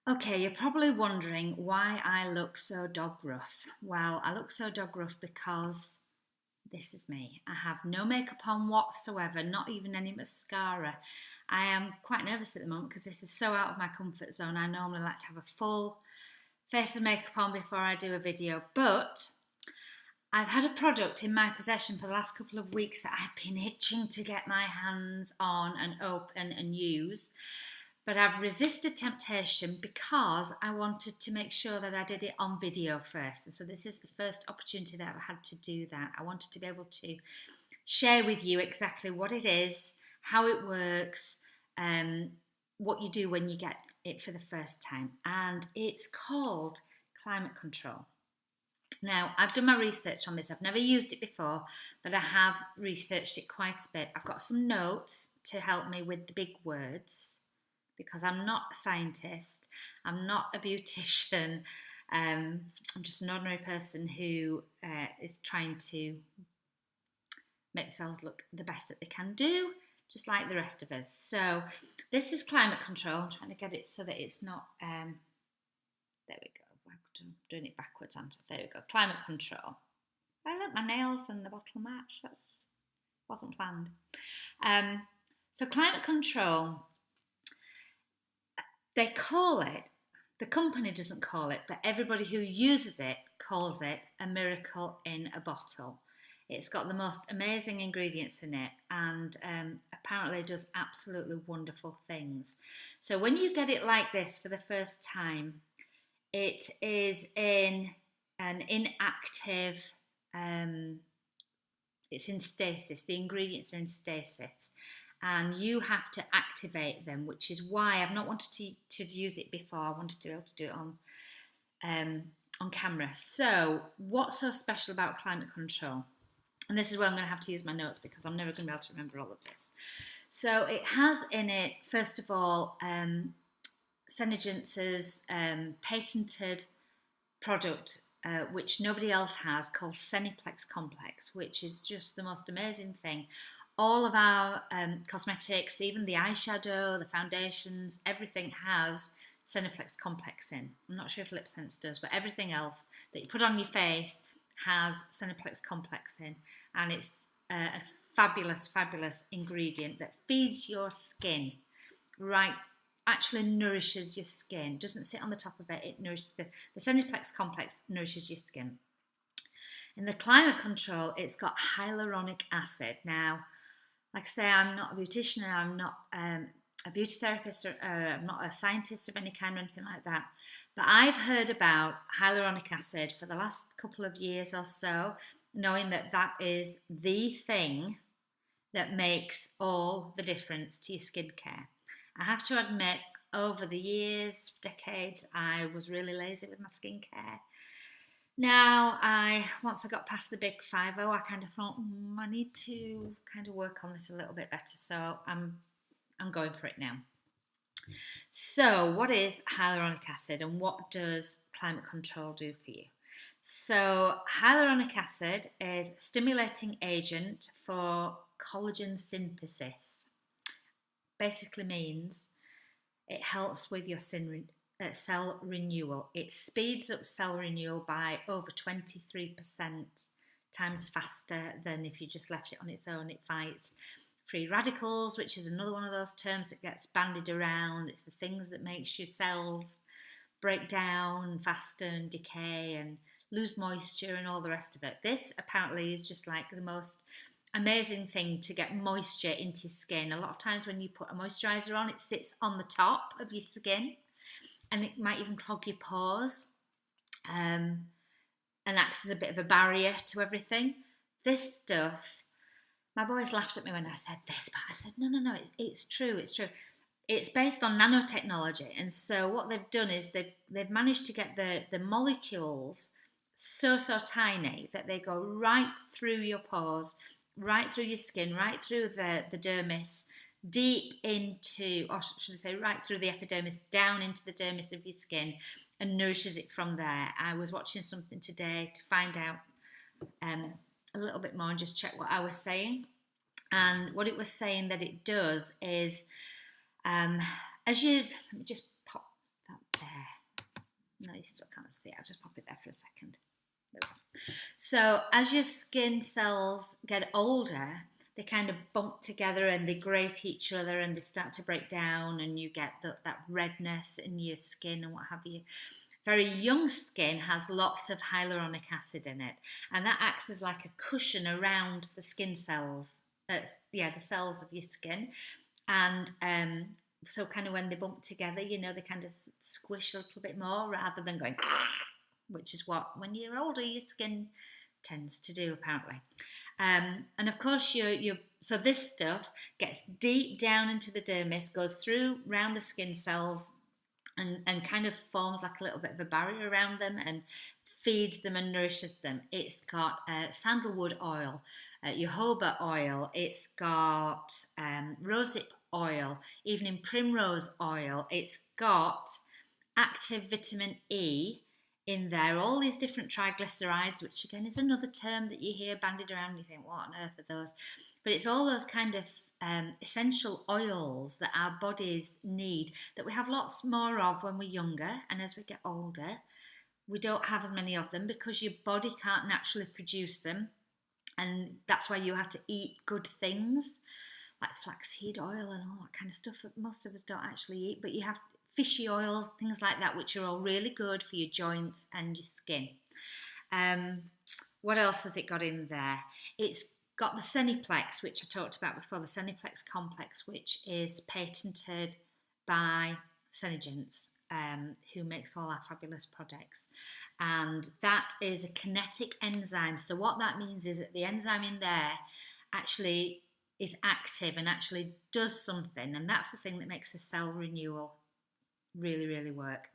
Okay, you're probably wondering why I look so dog rough. Well, I look so dog rough because this is me. I have no makeup on whatsoever, not even any mascara. I am quite nervous at the moment because this is so out of my comfort zone. I normally like to have a full face of makeup on before I do a video, but I've had a product in my possession for the last couple of weeks that I've been itching to get my hands on and open and use. But I've resisted temptation because I wanted to make sure that I did it on video first. And so this is the first opportunity that I've had to do that. I wanted to be able to share with you exactly what it is, how it works, what you do when you get it for the first time. And it's called Climate Control. Now, I've done my research on this. I've never used it before, but I have researched it quite a bit. I've got some notes to help me with the big words because I'm not a scientist, I'm not a beautician, I'm just an ordinary person who is trying to make themselves look the best that they can do, just like the rest of us. So this is climate control. I'm trying to get it so that it's not, there we go, I'm doing it backwards, aren't I? There we go, climate control. I look, my nails and the bottle match, that wasn't planned. So climate control, they call it, the company doesn't call it, but everybody who uses it calls it a miracle in a bottle. It's got the most amazing ingredients in it and apparently does absolutely wonderful things. So when you get it like this for the first time, it is in an inactive, it's in stasis. The ingredients are in stasis. And you have to activate them, which is why I've not wanted to use it before. I wanted to be able to do it on camera. So what's so special about climate control? And this is where I'm going to have to use my notes because I'm never going to be able to remember all of this. So it has in it, first of all, Senegence's patented product, which nobody else has, called Seneplex Complex, which is just the most amazing thing. All of our cosmetics, even the eyeshadow, the foundations, everything has Seneplex Complex in. I'm not sure if Lip Sense does, but everything else that you put on your face has Seneplex Complex in. And it's a fabulous, fabulous ingredient that feeds your skin, right? Actually nourishes your skin. Doesn't sit on the top of it. It nourishes the Seneplex Complex nourishes your skin. In the climate control, it's got hyaluronic acid. Now, like I say, I'm not a beautician, I'm not a beauty therapist, or I'm not a scientist of any kind or anything like that. But I've heard about hyaluronic acid for the last couple of years or so, knowing that that is the thing that makes all the difference to your skincare. I have to admit, over the years, decades, I was really lazy with my skincare. Now, once I got past the big 50, I kind of thought, I need to kind of work on this a little bit better. So I'm going for it now. So what is hyaluronic acid and what does climate control do for you? So hyaluronic acid is a stimulating agent for collagen synthesis. Basically means it helps with your cell renewal. It speeds up cell renewal by over 23% times faster than if you just left it on its own. It fights free radicals, which is another one of those terms that gets bandied around. It's the things that makes your cells break down faster and decay and lose moisture and all the rest of it. This apparently is just like the most amazing thing to get moisture into your skin. A lot of times when you put a moisturiser on, it sits on the top of your skin and it might even clog your pores and acts as a bit of a barrier to everything. This stuff, my boys laughed at me when I said this, but I said, no, it's true, it's true. It's based on nanotechnology, and so what they've done is they've managed to get the molecules so tiny that they go right through your pores, right through your skin, right through the dermis, deep into, or should I say right through the epidermis, down into the dermis of your skin, and nourishes it from there. I was watching something today to find out a little bit more and just check what I was saying. And what it was saying that it does is, let me just pop that there. No, you still can't see it. I'll just pop it there for a second. There we go. So as your skin cells get older, they kind of bump together and they grate each other and they start to break down, and you get that redness in your skin and what have you. Very young skin has lots of hyaluronic acid in it, and that acts as like a cushion around the skin cells. The cells of your skin. And so kind of when they bump together, you know, they kind of squish a little bit more rather than going, which is what, when you're older, your skin tends to do, apparently. And of course, so this stuff gets deep down into the dermis, goes through round the skin cells, and kind of forms like a little bit of a barrier around them and feeds them and nourishes them. It's got sandalwood oil, jojoba oil, it's got rosehip oil, evening primrose oil, it's got active vitamin E in there, all these different triglycerides, which again is another term that you hear bandied around and you think, what on earth are those? But it's all those kind of essential oils that our bodies need, that we have lots more of when we're younger, and as we get older, we don't have as many of them because your body can't naturally produce them, and that's why you have to eat good things like flaxseed oil and all that kind of stuff that most of us don't actually eat, but you have fishy oils, things like that, which are all really good for your joints and your skin. What else has it got in there? It's got the Seneplex, which I talked about before, the Seneplex complex, which is patented by Senegence, who makes all our fabulous products. And that is a kinetic enzyme. So what that means is that the enzyme in there actually is active and actually does something. And that's the thing that makes the cell renewal really, really work.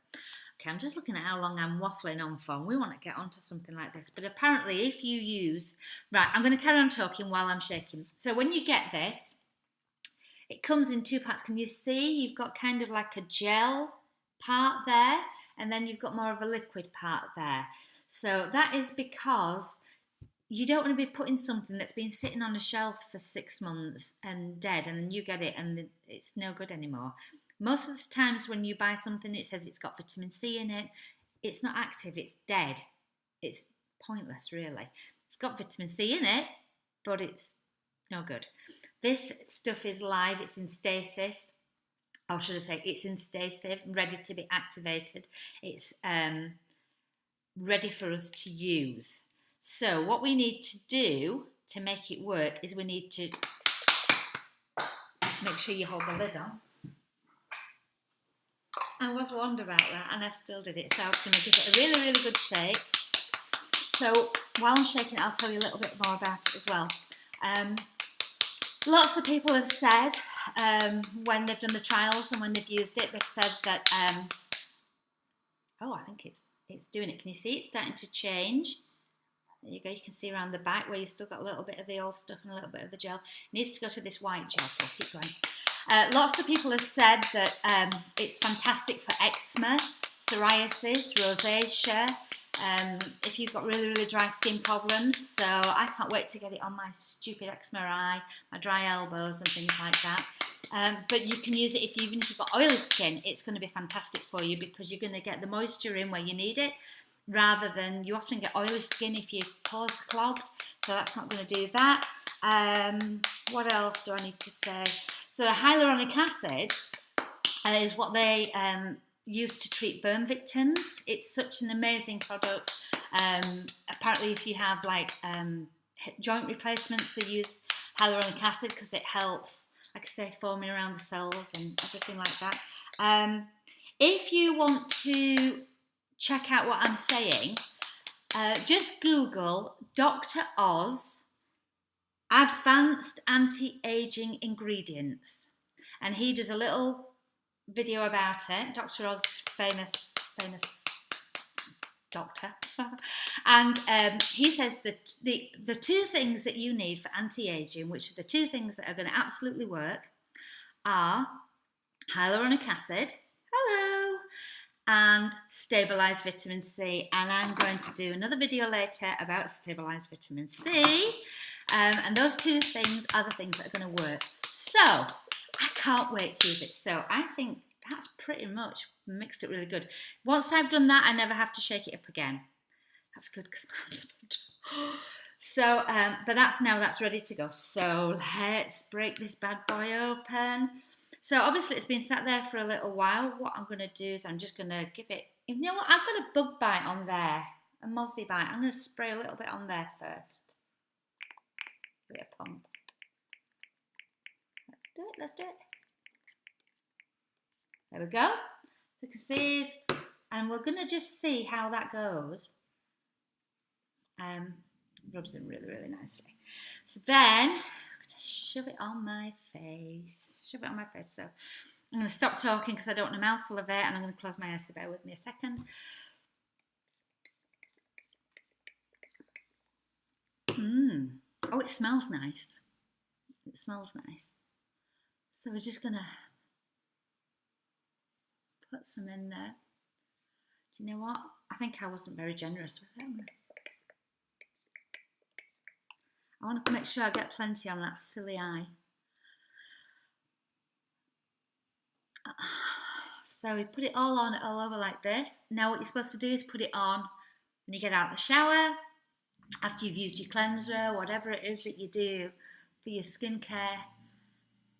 Okay, I'm just looking at how long I'm waffling on for, and we want to get onto something like this. But apparently if you use... Right, I'm going to carry on talking while I'm shaking. So when you get this, it comes in 2 parts. Can you see? You've got kind of like a gel part there, and then you've got more of a liquid part there. So that is because you don't want to be putting something that's been sitting on a shelf for 6 months and dead, and then you get it and it's no good anymore. Most of the times when you buy something, it says it's got vitamin C in it. It's not active, it's dead. It's pointless, really. It's got vitamin C in it, but it's no good. This stuff is live, it's in stasis. Or should I say, it's in stasis, ready to be activated. It's ready for us to use. So what we need to do to make it work is we need to make sure you hold the lid on. I was warned about that and I still did it, so I was going to give it a really, really good shake. So while I'm shaking it, I'll tell you a little bit more about it as well. Lots of people have said when they've done the trials and when they've used it, they've said that, I think it's doing it. Can you see it's starting to change? There you go, you can see around the back where you've still got a little bit of the old stuff and a little bit of the gel. It needs to go to this white gel, so I'll keep going. Lots of people have said that it's fantastic for eczema, psoriasis, rosacea, if you've got really, really dry skin problems. So I can't wait to get it on my stupid eczema eye, my dry elbows and things like that. But you can use it even if you've got oily skin. It's going to be fantastic for you because you're going to get the moisture in where you need it, rather than you often get oily skin if your pores are clogged. So that's not going to do that. What else do I need to say? So the hyaluronic acid is what they use to treat burn victims. It's such an amazing product. Apparently if you have like joint replacements, they use hyaluronic acid because it helps, like I say, forming around the cells and everything like that. If you want to check out what I'm saying, just Google Dr. Oz Advanced Anti-Aging Ingredients, and he does a little video about it. Dr. Oz, famous doctor, and he says that the 2 things that you need for anti-aging, which are the 2 things that are going to absolutely work, are hyaluronic acid, hello, and stabilised vitamin C. And I'm going to do another video later about stabilised vitamin C. And those 2 things are the things that are going to work. So I can't wait to use it. So I think that's pretty much mixed it really good. Once I've done that, I never have to shake it up again. That's good because my husband. So, but that's ready to go. So let's break this bad boy open. So obviously it's been sat there for a little while. What I'm going to do is I'm just going to give it, you know what, I've got a bug bite on there, a mozzie bite. I'm going to spray a little bit on there first. Give it a pump. Let's do it. There we go. So you can see it, and we're going to just see how that goes. Rubs in really, really nicely. So then, I'm going to shove it on my face. So I'm going to stop talking because I don't want a mouthful of it, and I'm going to close my eyes, so bear with me a second. Oh, it smells nice. It smells nice. So we're just going to put some in there. Do you know what? I think I wasn't very generous with it. I want to make sure I get plenty on that silly eye. So we put it all on, all over like this. Now what you're supposed to do is put it on when you get out of the shower, after you've used your cleanser, whatever it is that you do for your skincare.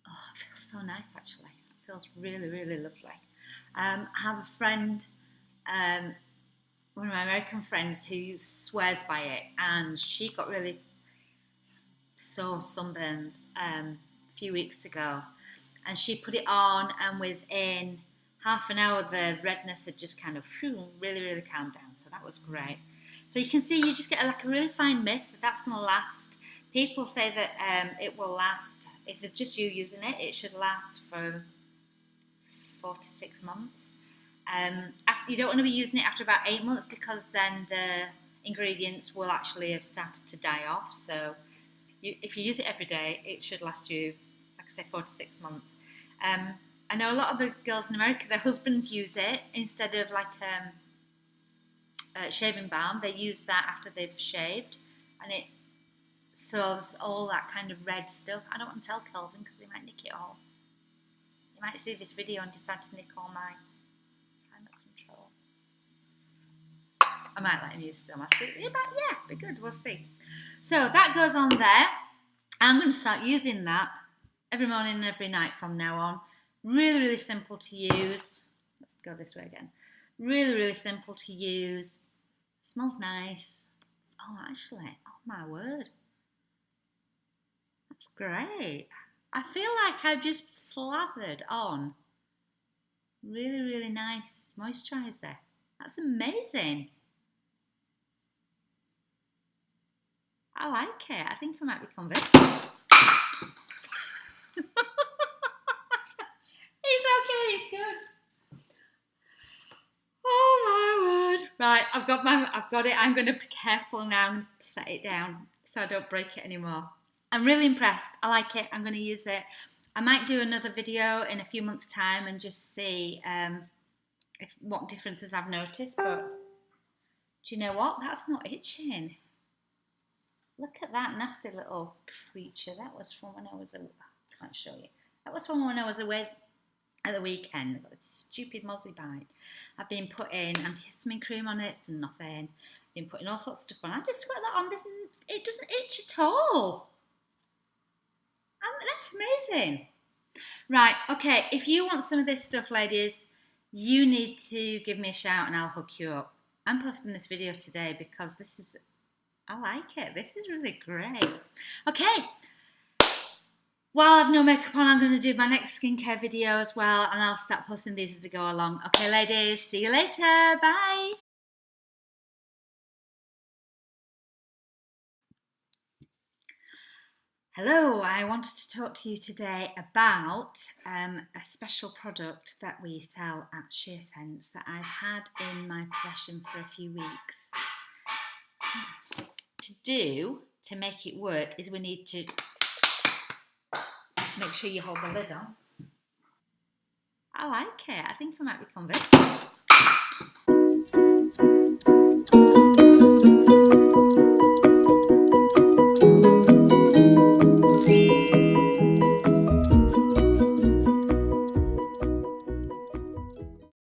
Oh, it feels so nice actually. It feels really, really lovely. I have a friend, one of my American friends who swears by it, and she got really sore sunburns a few weeks ago, and she put it on, and within half an hour the redness had just kind of really, really calmed down. So that was great. So you can see you just get like a really fine mist. That's going to last. People say that it will last, if it's just you using it, it should last for 4 to 6 months. You don't want to be using it after about 8 months, because then the ingredients will actually have started to die off. So if you use it every day, it should last you, like I say, 4 to 6 months. I know a lot of the girls in America, their husbands use it instead of like shaving balm. They use that after they've shaved, and it solves all that kind of red stuff. I don't want to tell Kelvin because he might nick it all. He might see this video and decide to nick all my climate control. I might let him use some. But yeah, be good. We'll see. So that goes on there. I'm going to start using that every morning and every night from now on. Really, really simple to use. Let's go this way again. Really, really simple to use. Smells nice. Oh, actually, oh my word. That's great. I feel like I've just slathered on really, really nice moisturiser. That's amazing. I like it. I think I might be convinced. It's okay, it's good. Oh my word. Right, I've got it. I'm going to be careful now and set it down so I don't break it anymore. I'm really impressed. I like it. I'm going to use it. I might do another video in a few months' time and just see what differences I've noticed. But do you know what? That's not itching. Look at that nasty little creature. That was from when I was away. I can't show you. That was from when I was away at the weekend. I got this stupid mozzie bite. I've been putting antihistamine cream on it. It's done nothing. I've been putting all sorts of stuff on. I just squirt that on. It doesn't itch at all. And that's amazing. Right, okay. If you want some of this stuff, ladies, you need to give me a shout and I'll hook you up. I'm posting this video today because I like it. This is really great. Okay. While I've no makeup on, I'm going to do my next skincare video as well, and I'll start posting these as I go along. Okay, ladies, see you later. Bye. Hello, I wanted to talk to you today about a special product that we sell at Senegence that I've had in my possession for a few weeks. To make it work is we need to make sure you hold the lid on. I like it. I think I might be convinced.